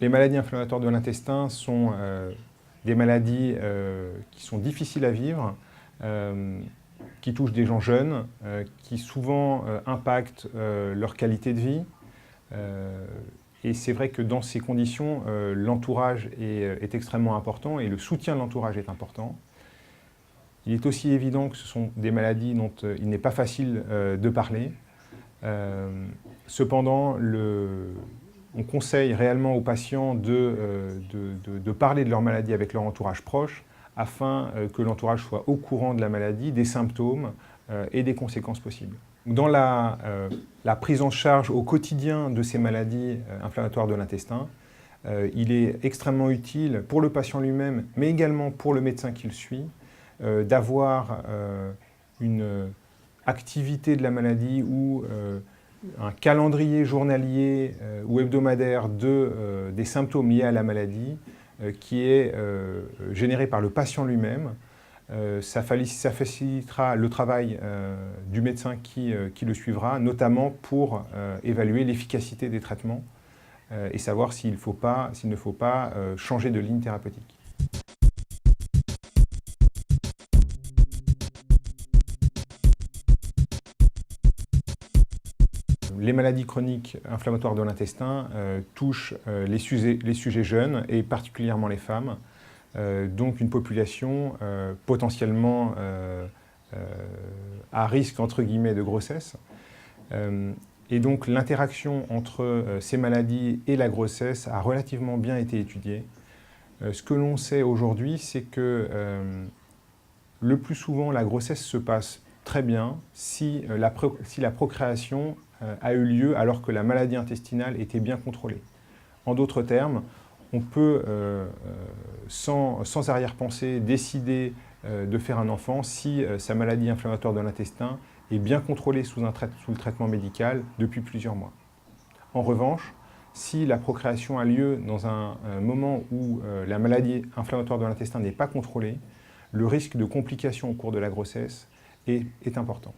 Les maladies inflammatoires de l'intestin sont des maladies qui sont difficiles à vivre, qui touchent des gens jeunes, qui souvent impactent leur qualité de vie. Et c'est vrai que dans ces conditions, l'entourage est extrêmement important et le soutien de l'entourage est important. Il est aussi évident que ce sont des maladies dont il n'est pas facile de parler. Cependant, on conseille réellement aux patients de parler de leur maladie avec leur entourage proche afin que l'entourage soit au courant de la maladie, des symptômes et des conséquences possibles. Dans la prise en charge au quotidien de ces maladies inflammatoires de l'intestin, il est extrêmement utile pour le patient lui-même, mais également pour le médecin qui le suit, d'avoir une activité de la maladie ou un calendrier journalier ou hebdomadaire des symptômes liés à la maladie qui est généré par le patient lui-même. Ça facilitera le travail du médecin qui le suivra, notamment pour évaluer l'efficacité des traitements et savoir s'il ne faut pas changer de ligne thérapeutique. Les maladies chroniques inflammatoires de l'intestin touchent les sujets jeunes et particulièrement les femmes, donc une population potentiellement à risque entre guillemets de grossesse. Et donc l'interaction entre ces maladies et la grossesse a relativement bien été étudiée. Ce que l'on sait aujourd'hui, c'est que le plus souvent la grossesse se passe très bien si la procréation a eu lieu alors que la maladie intestinale était bien contrôlée. En d'autres termes, on peut, sans arrière-pensée, décider de faire un enfant si sa maladie inflammatoire de l'intestin est bien contrôlée sous le traitement médical depuis plusieurs mois. En revanche, si la procréation a lieu dans un moment où la maladie inflammatoire de l'intestin n'est pas contrôlée, le risque de complications au cours de la grossesse est important.